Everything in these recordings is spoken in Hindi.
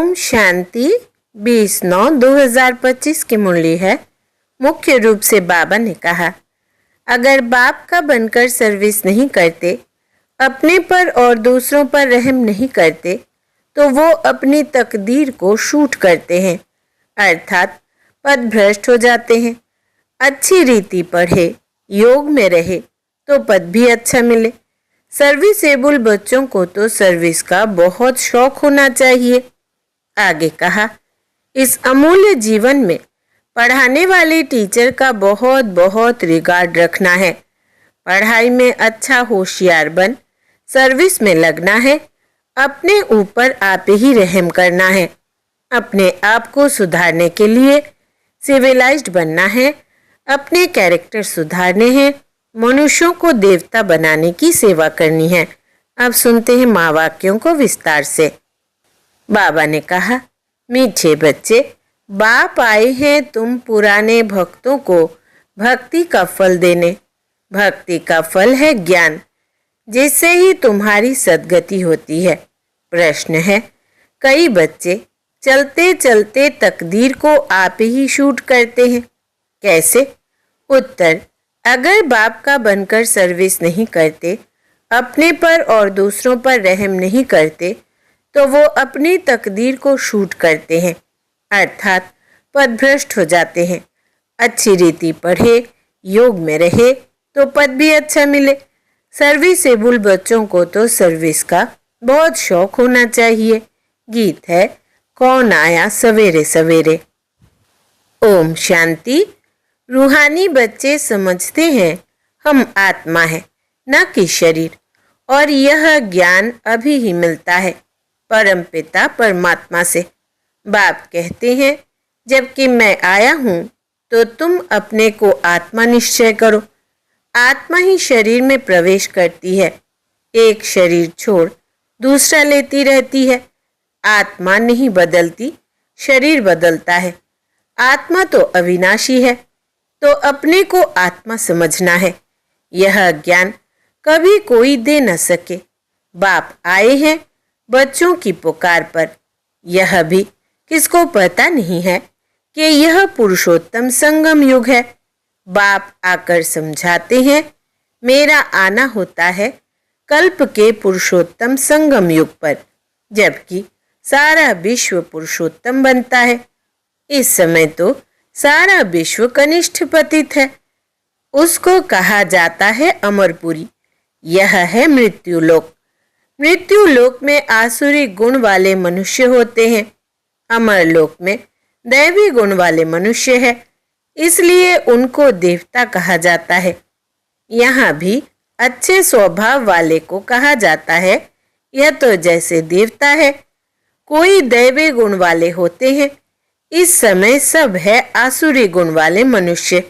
ओम शांति 20/9/2025 की मुरली है। मुख्य रूप से बाबा ने कहा, अगर बाप का बनकर सर्विस नहीं करते, अपने पर और दूसरों पर रहम नहीं करते, तो वो अपनी तकदीर को शूट करते हैं, अर्थात पदभ्रष्ट हो जाते हैं। अच्छी रीति पढ़े, योग में रहे तो पद भी अच्छा मिले। सर्विसेबल बच्चों को तो सर्विस का बहुत शौक होना चाहिए। आगे कहा, इस अमूल्य जीवन में पढ़ाने वाले टीचर का बहुत बहुत रिगार्ड रखना है। पढ़ाई में अच्छा होशियार बन सर्विस में लगना है। अपने ऊपर आप ही रहम करना है। अपने आप को सुधारने के लिए सिविलाइज्ड बनना है। अपने कैरेक्टर सुधारने हैं। मनुष्यों को देवता बनाने की सेवा करनी है। अब सुनते हैं माँ वाक्यों को विस्तार से। बाबा ने कहा, मीठे बच्चे, बाप आए हैं तुम पुराने भक्तों को भक्ति का फल देने। भक्ति का फल है ज्ञान, जिससे ही तुम्हारी सद्गति होती है। प्रश्न है, कई बच्चे चलते चलते तकदीर को आप ही शूट करते हैं, कैसे? उत्तर, अगर बाप का बनकर सर्विस नहीं करते, अपने पर और दूसरों पर रहम नहीं करते, तो वो अपनी तकदीर को शूट करते हैं, अर्थात पदभ्रष्ट हो जाते हैं। अच्छी रीति पढ़े, योग में रहे तो पद भी अच्छा मिले। सर्विसेबल बच्चों को तो सर्विस का बहुत शौक होना चाहिए। गीत है, कौन आया सवेरे सवेरे। ओम शांति। रूहानी बच्चे समझते हैं हम आत्मा है, न कि शरीर, और यह ज्ञान अभी ही मिलता है परम पिता परमात्मा से। बाप कहते हैं, जबकि मैं आया हूँ तो तुम अपने को आत्मा निश्चय करो। आत्मा ही शरीर में प्रवेश करती है, एक शरीर छोड़ दूसरा लेती रहती है। आत्मा नहीं बदलती, शरीर बदलता है। आत्मा तो अविनाशी है, तो अपने को आत्मा समझना है। यह ज्ञान कभी कोई दे न सके। बाप आए हैं बच्चों की पुकार पर। यह भी किसको पता नहीं है कि यह पुरुषोत्तम संगम युग है। बाप आकर समझाते हैं, मेरा आना होता है कल्प के पुरुषोत्तम संगम युग पर, जबकि सारा विश्व पुरुषोत्तम बनता है। इस समय तो सारा विश्व कनिष्ठ पतित है। उसको कहा जाता है अमरपुरी। यह है मृत्युलोक। मृत्युलोक में आसुरी गुण वाले मनुष्य होते हैं। अमरलोक में दैवी गुण वाले मनुष्य है, इसलिए उनको देवता कहा जाता है। यहाँ भी अच्छे स्वभाव वाले को कहा जाता है। यह तो जैसे देवता है। कोई दैवी गुण वाले होते हैं। इस समय सब है आसुरी गुण वाले मनुष्य।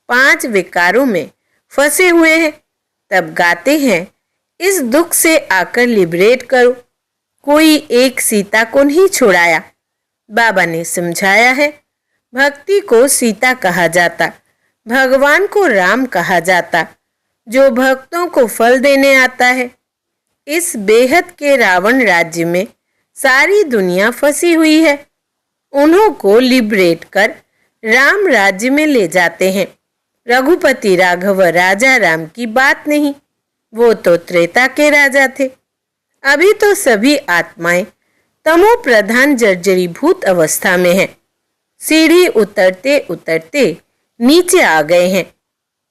5 विकारों में फंसे हुए हैं। तब गाते हैं, इस दुख से आकर लिबरेट करो। कोई एक सीता को नहीं छुड़ाया। बाबा ने समझाया है, भक्ति को सीता कहा जाता, भगवान को राम कहा जाता, जो भक्तों को फल देने आता है। इस बेहद के रावण राज्य में सारी दुनिया फंसी हुई है। उन्हों को लिबरेट कर राम राज्य में ले जाते हैं। रघुपति राघव राजा राम की बात नहीं, वो तो त्रेता के राजा थे। अभी तो सभी आत्माएं तमो प्रधान जर्जरीभूत अवस्था में हैं। सीढ़ी उतरते उतरते नीचे आ गए हैं।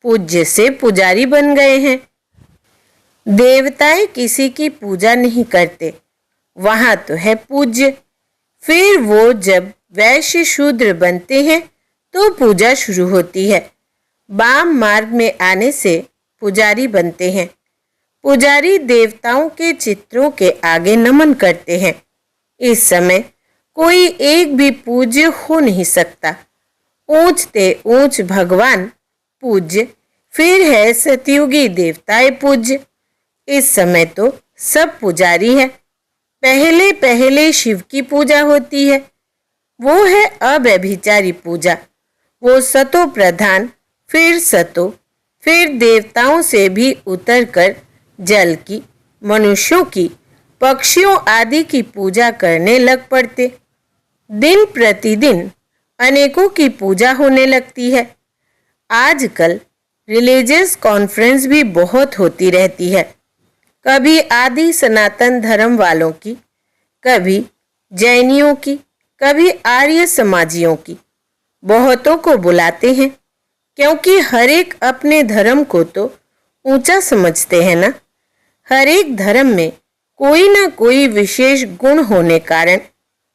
पूज्य से पुजारी बन गए हैं। देवताएं किसी की पूजा नहीं करते, वहां तो है पूज्य। फिर वो जब वैश्य शूद्र बनते हैं तो पूजा शुरू होती है। वाम मार्ग में आने से पुजारी बनते हैं। पुजारी देवताओं के चित्रों के आगे नमन करते हैं। इस समय कोई एक भी पूज्य हो नहीं सकता। ऊंचते ऊंच भगवान पूज्य, फिर है सतयुगी देवताएं पूज्य। इस समय तो सब पुजारी है। पहले पहले शिव की पूजा होती है, वो है अव्यभिचारी पूजा। वो सतो प्रधान, फिर सतो, फिर देवताओं से भी उतरकर जल की, मनुष्यों की, पक्षियों आदि की पूजा करने लग पड़ते। दिन प्रतिदिन अनेकों की पूजा होने लगती है। आजकल रिलीजियस कॉन्फ्रेंस भी बहुत होती रहती है, कभी आदि सनातन धर्म वालों की, कभी जैनियों की, कभी आर्य समाजियों की। बहुतों को बुलाते हैं क्योंकि हर एक अपने धर्म को तो ऊंचा समझते हैं ना। हर एक धर्म में कोई ना कोई विशेष गुण होने कारण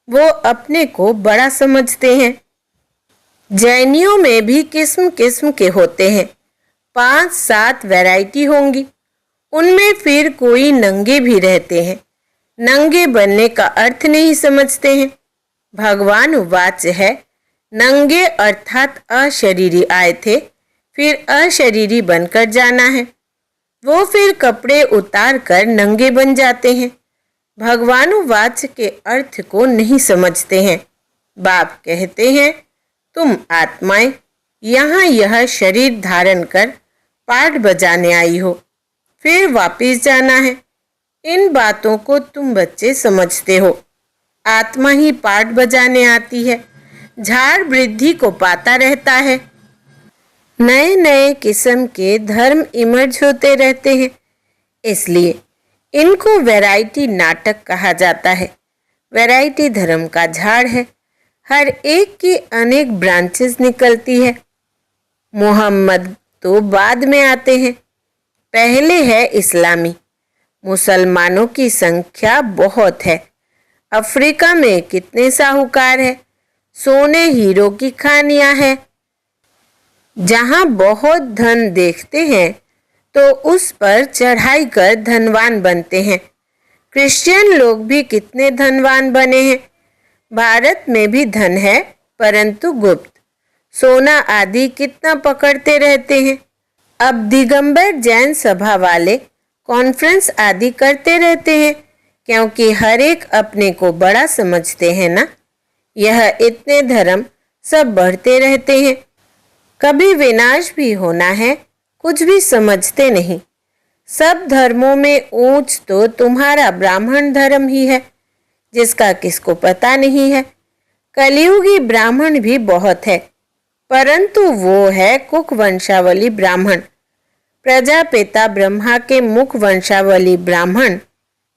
वो अपने को बड़ा समझते हैं। जैनियों में भी किस्म किस्म के होते हैं, 5-7 वैरायटी होंगी। उनमें फिर कोई नंगे भी रहते हैं, नंगे बनने का अर्थ नहीं समझते हैं। भगवान उवाच है, नंगे अर्थात अशरीरी आए थे, फिर अशरीरी बनकर जाना है। वो फिर कपड़े उतार कर नंगे बन जाते हैं। भगवान उवाच के अर्थ को नहीं समझते हैं। बाप कहते हैं, तुम आत्माएं यहाँ यह शरीर धारण कर पाठ बजाने आई हो, फिर वापिस जाना है। इन बातों को तुम बच्चे समझते हो। आत्मा ही पाठ बजाने आती है, झाड़ वृद्धि को पाता रहता है। नए नए किस्म के धर्म इमर्ज होते रहते हैं, इसलिए इनको वैरायटी नाटक कहा जाता है। वैरायटी धर्म का झाड़ है, हर एक की अनेक ब्रांचेस निकलती है। मोहम्मद तो बाद में आते हैं, पहले है इस्लामी। मुसलमानों की संख्या बहुत है। अफ्रीका में कितने साहूकार हैं, सोने हीरो की खानियां हैं। जहां बहुत धन देखते हैं तो उस पर चढ़ाई कर धनवान बनते हैं। क्रिश्चियन लोग भी कितने धनवान बने हैं। भारत में भी धन है, परंतु गुप्त। सोना आदि कितना पकड़ते रहते हैं। अब दिगंबर जैन सभा वाले कॉन्फ्रेंस आदि करते रहते हैं, क्योंकि हर एक अपने को बड़ा समझते हैं ना। यह इतने धर्म सब बढ़ते रहते हैं, कभी विनाश भी होना है, कुछ भी समझते नहीं। सब धर्मों में ऊंच तो तुम्हारा ब्राह्मण धर्म ही है, जिसका किसको पता नहीं है। कलियुगी ब्राह्मण भी बहुत है, परंतु वो है कुक वंशावली ब्राह्मण। प्रजापिता ब्रह्मा के मुख वंशावली ब्राह्मण,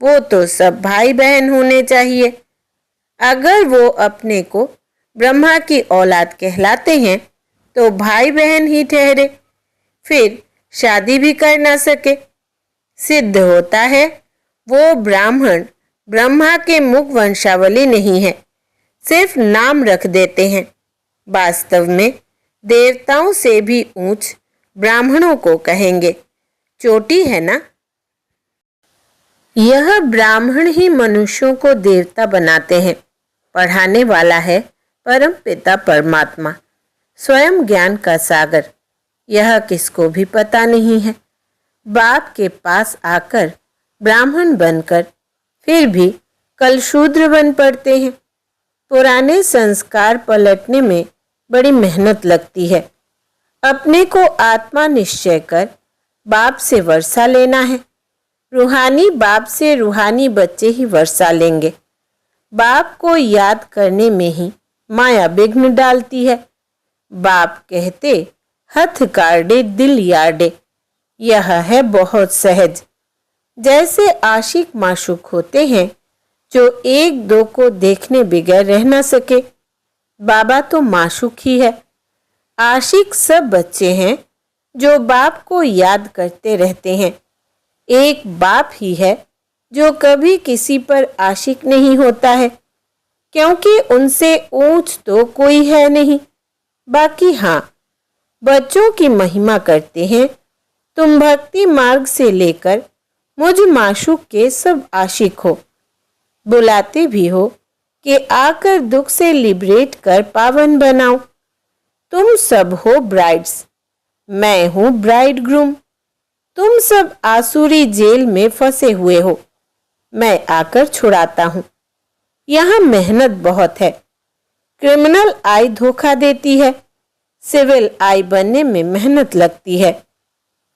वो तो सब भाई बहन होने चाहिए। अगर वो अपने को ब्रह्मा की औलाद कहलाते हैं तो भाई बहन ही ठहरे, फिर शादी भी कर ना सके। सिद्ध होता है वो ब्राह्मण ब्रह्मा के मुख वंशावली नहीं है, सिर्फ नाम रख देते हैं। वास्तव में देवताओं से भी ऊंच ब्राह्मणों को कहेंगे। चोटी है ना। यह ब्राह्मण ही मनुष्यों को देवता बनाते हैं। पढ़ाने वाला है परम पिता परमात्मा, स्वयं ज्ञान का सागर। यह किसको भी पता नहीं है। बाप के पास आकर ब्राह्मण बनकर फिर भी कल शूद्र बन पड़ते हैं। पुराने संस्कार पलटने में बड़ी मेहनत लगती है। अपने को आत्मा निश्चय कर बाप से वर्षा लेना है। रूहानी बाप से रूहानी बच्चे ही वर्षा लेंगे। बाप को याद करने में ही माया विघ्न डालती है। बाप कहते, हथ काटे दिल यार्डे। यह है बहुत सहज। जैसे आशिक माशूक होते हैं जो एक दो को देखने बगैर रह ना सके, बाबा तो माशूक ही है। आशिक सब बच्चे हैं जो बाप को याद करते रहते हैं। एक बाप ही है जो कभी किसी पर आशिक नहीं होता है, क्योंकि उनसे ऊंच तो कोई है नहीं। बाकी हाँ, बच्चों की महिमा करते हैं। तुम भक्ति मार्ग से लेकर मुझ माशूक के सब आशिक हो। बुलाते भी हो कि आकर दुख से लिबरेट कर पावन बनाओ। तुम सब हो ब्राइड्स, मैं हूं ब्राइड ग्रूम। तुम सब आसुरी जेल में फंसे हुए हो, मैं आकर छुड़ाता हूं। यहां मेहनत बहुत है। क्रिमिनल आई धोखा देती है, सिविल आई बनने में मेहनत लगती है।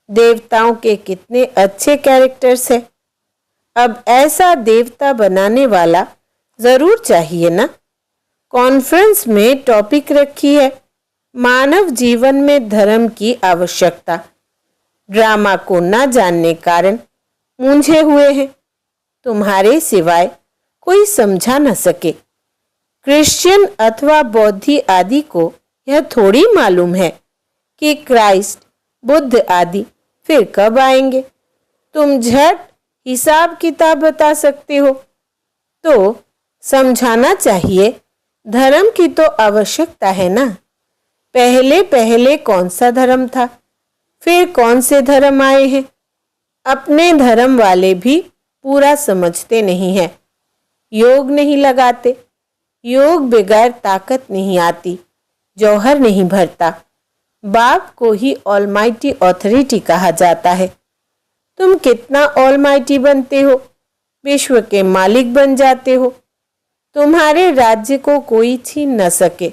देवताओं के कितने अच्छे कैरेक्टर्स हैं। अब ऐसा देवता बनाने वाला जरूर चाहिए ना। कॉन्फ्रेंस में टॉपिक रखी है मानव जीवन में धर्म की आवश्यकता। ड्रामा को न जानने कारण मूंझे हुए हैं, तुम्हारे सिवाय कोई समझा न सके। क्रिश्चियन अथवा बौद्धी आदि को यह थोड़ी मालूम है कि क्राइस्ट, बुद्ध आदि फिर कब आएंगे। तुम झट हिसाब किताब बता सकते हो। तो समझाना चाहिए, धर्म की तो आवश्यकता है ना। पहले पहले कौन सा धर्म था, फिर कौन से धर्म आए हैं। अपने धर्म वाले भी पूरा समझते नहीं हैं। योग नहीं लगाते। योग बगैर ताकत नहीं आती, जौहर नहीं भरता। बाप को ही ऑलमाइटी अथॉरिटी कहा जाता है। तुम कितना ऑलमाइटी बनते हो, विश्व के मालिक बन जाते हो। तुम्हारे राज्य को कोई छीन न सके।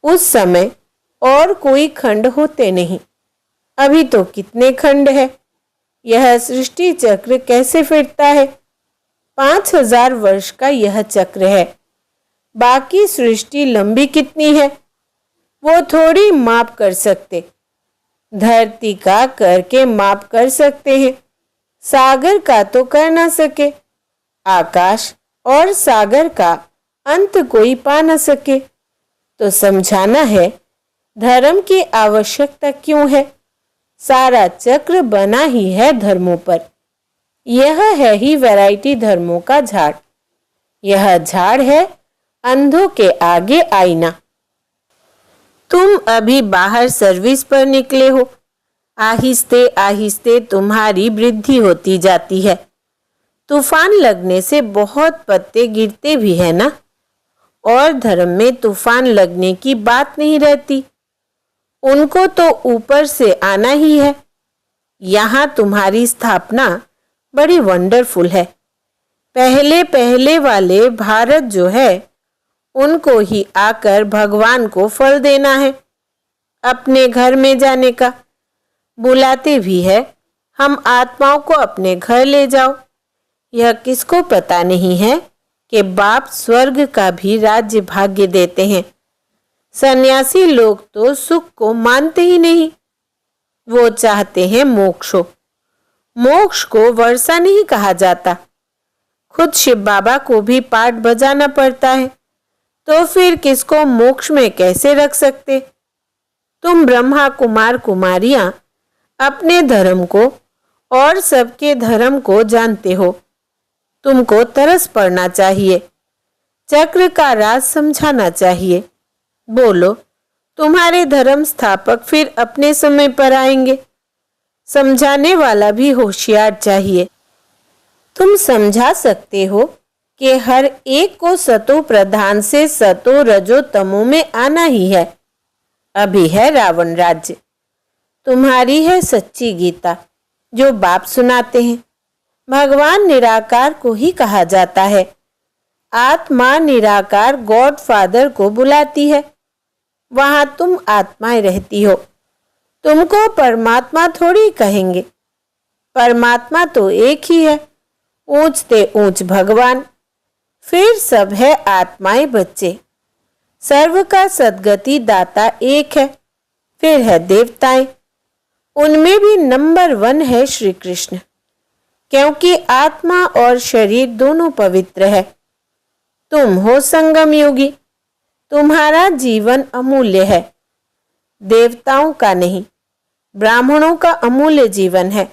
उस समय और कोई खंड होते नहीं। अभी तो कितने खंड है। यह सृष्टि चक्र कैसे फिरता है। 5000 वर्ष का यह चक्र है। बाकी सृष्टि लंबी कितनी है वो थोड़ी माप कर सकते। धरती का करके माप कर सकते हैं, सागर का तो कर ना सके। आकाश और सागर का अंत कोई पा न सके। तो समझाना है धर्म की आवश्यकता क्यों है। सारा चक्र बना ही है धर्मों पर। यह है ही वैरायटी धर्मों का झाड़। यह झाड़ है अंधों के आगे आईना। तुम अभी बाहर सर्विस पर निकले हो। आहिस्ते आहिस्ते तुम्हारी वृद्धि होती जाती है। तूफान लगने से बहुत पत्ते गिरते भी है ना। और धर्म में तूफान लगने की बात नहीं रहती। उनको तो ऊपर से आना ही है। यहाँ तुम्हारी स्थापना बड़ी वंडरफुल है। पहले पहले वाले भारत जो है उनको ही आकर भगवान को फल देना है। अपने घर में जाने का बुलाते भी है, हम आत्माओं को अपने घर ले जाओ। यह किसको पता नहीं है कि बाप स्वर्ग का भी राज्य भाग्य देते हैं। सन्यासी लोग तो सुख को मानते ही नहीं। वो चाहते हैं मोक्ष हो। मोक्ष को वर्षा नहीं कहा जाता। खुद शिव बाबा को भी पाठ बजाना पड़ता है, तो फिर किसको मोक्ष में कैसे रख सकते। तुम ब्रह्मा कुमार कुमारियां अपने धर्म को और सबके धर्म को जानते हो। तुमको तरस पड़ना चाहिए। चक्र का राज समझाना चाहिए। बोलो, तुम्हारे धर्म स्थापक फिर अपने समय पर आएंगे। समझाने वाला भी होशियार चाहिए। तुम समझा सकते हो कि हर एक को सतो प्रधान से सतो रजो तमो में आना ही है। अभी है रावण राज्य। तुम्हारी है सच्ची गीता जो बाप सुनाते हैं। भगवान निराकार को ही कहा जाता है। आत्मा निराकार गॉड फादर को बुलाती है। वहां तुम आत्माएं रहती हो। तुमको परमात्मा थोड़ी कहेंगे। परमात्मा तो एक ही है, ऊंचते ऊंच भगवान। फिर सब है आत्माएं बच्चे। सर्व का सद्गति दाता एक है। फिर है देवताएं। उनमें भी नंबर 1 है श्री कृष्ण, क्योंकि आत्मा और शरीर दोनों पवित्र है। तुम हो संगम योगी। तुम्हारा जीवन अमूल्य है। देवताओं का नहीं, ब्राह्मणों का अमूल्य जीवन है।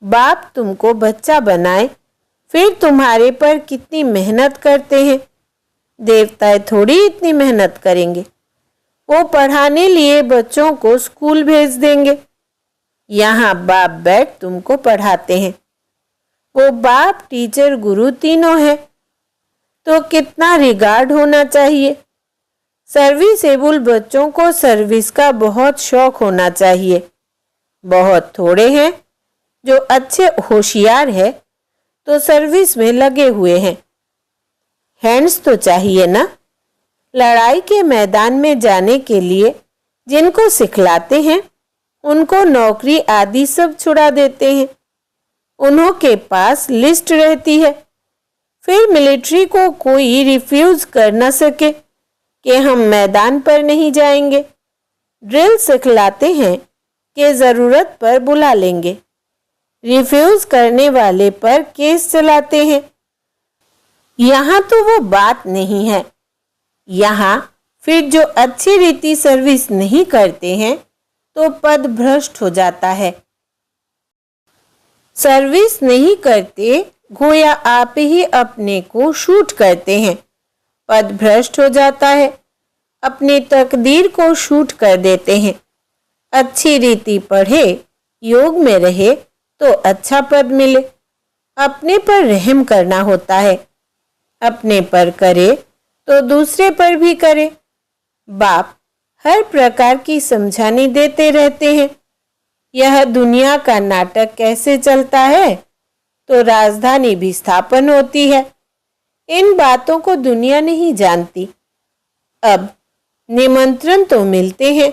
बाप तुमको बच्चा बनाए, फिर तुम्हारे पर कितनी मेहनत करते हैं। देवताएं थोड़ी इतनी मेहनत करेंगे। वो पढ़ाने लिए बच्चों को स्कूल भेज देंगे। यहाँ बाप बैठ तुमको पढ़ाते हैं। वो बाप, टीचर, गुरु तीनों है। तो कितना रिगार्ड होना चाहिए। सर्विसेबल बच्चों को सर्विस का बहुत शौक होना चाहिए। बहुत थोड़े हैं जो अच्छे होशियार है तो सर्विस में लगे हुए हैं। हैंड्स तो चाहिए ना। लड़ाई के मैदान में जाने के लिए जिनको सिखलाते हैं उनको नौकरी आदि सब छुड़ा देते हैं। उन्हों के पास लिस्ट रहती है। फिर मिलिट्री को कोई रिफ्यूज कर न सके। कि हम मैदान पर नहीं जाएंगे। ड्रिल सिखलाते हैं कि ज़रूरत पर बुला लेंगे। रिफ्यूज़ करने वाले पर केस चलाते हैं। यहाँ तो वो बात नहीं है। यहाँ फिर जो अच्छी रीति सर्विस नहीं करते हैं तो पद भ्रष्ट हो जाता है। सर्विस नहीं करते गोया आप ही अपने को शूट करते हैं। पद भ्रष्ट हो जाता है। अपनी तकदीर को शूट कर देते हैं। अच्छी रीति पढ़े, योग में रहे तो अच्छा पद मिले। अपने पर रहम करना होता है। अपने पर करे तो दूसरे पर भी करे। बाप हर प्रकार की समझानी देते रहते हैं। यह दुनिया का नाटक कैसे चलता है तो राजधानी भी स्थापन होती है। इन बातों को दुनिया नहीं जानती। अब निमंत्रण तो मिलते हैं,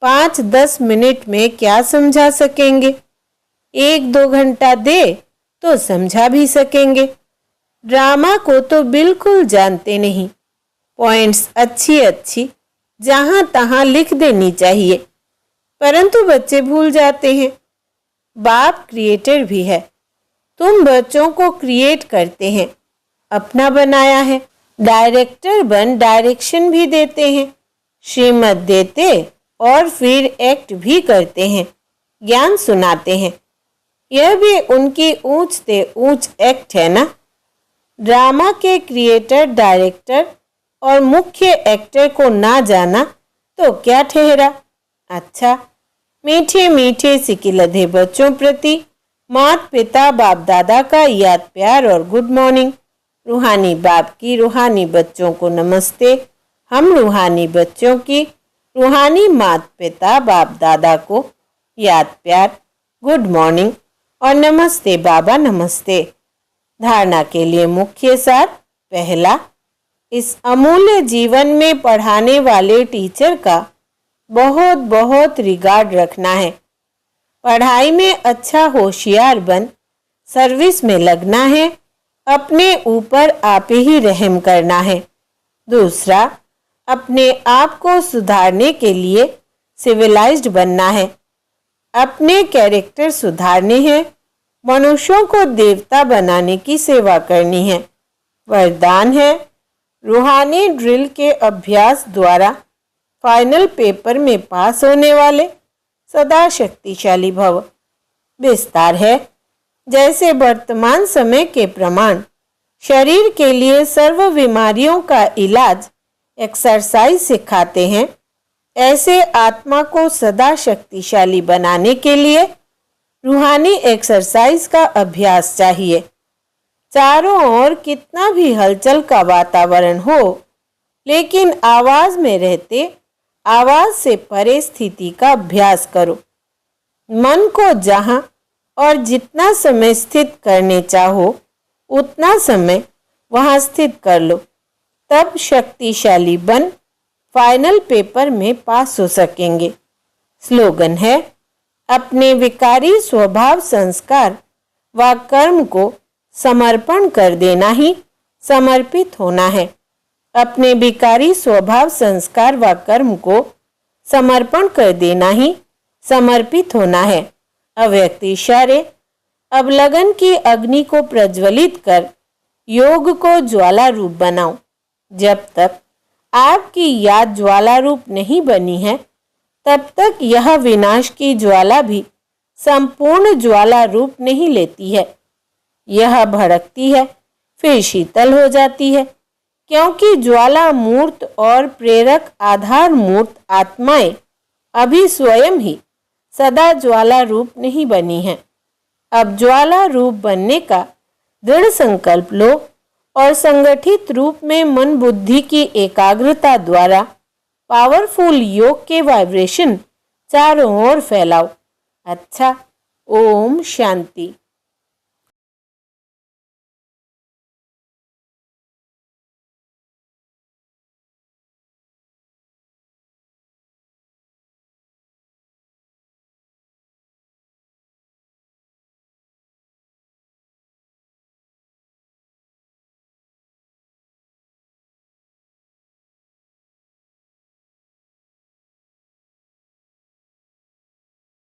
5-10 मिनट में क्या समझा सकेंगे। 1-2 घंटा दे तो समझा भी सकेंगे। ड्रामा को तो बिल्कुल जानते नहीं। पॉइंट्स अच्छी अच्छी जहां तहां लिख देनी चाहिए, परंतु बच्चे भूल जाते हैं। बाप क्रिएटर भी है। तुम बच्चों को क्रिएट करते हैं, अपना बनाया है। डायरेक्टर बन डायरेक्शन भी देते हैं, श्रीमत देते और फिर एक्ट भी करते हैं, ज्ञान सुनाते हैं। यह भी उनकी ऊंच से ऊंच एक्ट है ना। ड्रामा के क्रिएटर, डायरेक्टर और मुख्य एक्टर को ना जाना तो क्या ठहरा। अच्छा, मीठे मीठे सिकिलधे बच्चों प्रति माता पिता बाप दादा का याद प्यार और गुड मॉर्निंग। रूहानी बाप की रूहानी बच्चों को नमस्ते। हम रूहानी बच्चों की रूहानी माता पिता बाप दादा को याद प्यार, गुड मॉर्निंग और नमस्ते बाबा नमस्ते। धारणा के लिए मुख्य सार। पहला, इस अमूल्य जीवन में पढ़ाने वाले टीचर का बहुत बहुत रिगार्ड रखना है। पढ़ाई में अच्छा होशियार बन सर्विस में लगना है। अपने ऊपर आप ही रहम करना है। दूसरा, अपने आप को सुधारने के लिए सिविलाइज्ड बनना है। अपने कैरेक्टर सुधारने हैं। मनुष्यों को देवता बनाने की सेवा करनी है। वरदान है, रूहानी ड्रिल के अभ्यास द्वारा फाइनल पेपर में पास होने वाले सदा शक्तिशाली भव। विस्तार है, जैसे वर्तमान समय के प्रमाण शरीर के लिए सर्व बीमारियों का इलाज एक्सरसाइज सिखाते हैं, ऐसे आत्मा को सदा शक्तिशाली बनाने के लिए रूहानी एक्सरसाइज का अभ्यास चाहिए। चारों ओर कितना भी हलचल का वातावरण हो, लेकिन आवाज में रहते आवाज से परे स्थिति का अभ्यास करो। मन को जहां और जितना समय स्थित करने चाहो उतना समय वहां स्थित कर लो, तब शक्तिशाली बन फाइनल पेपर में पास हो सकेंगे। स्लोगन है, अपने विकारी स्वभाव, संस्कार व कर्म को समर्पण कर देना ही समर्पित होना है। अपने विकारी स्वभाव, संस्कार व कर्म को समर्पण कर देना ही समर्पित होना है। अव्यक्त इशारे। अब लगन की अग्नि को प्रज्वलित कर योग को ज्वाला रूप बनाओ। जब तक आपकी याद ज्वाला रूप नहीं बनी है, तब तक यह विनाश की ज्वाला भी संपूर्ण ज्वाला रूप नहीं लेती है। यह भड़कती है, फिर शीतल हो जाती है, क्योंकि ज्वाला मूर्त और प्रेरक आधार मूर्त आत्माएं अभी स्वयं ही सदा ज्वाला रूप नहीं बनी है। अब ज्वाला रूप बनने का दृढ़ संकल्प लो और संगठित रूप में मन बुद्धि की एकाग्रता द्वारा पावरफुल योग के वाइब्रेशन चारों ओर फैलाओ। अच्छा, ओम शांति।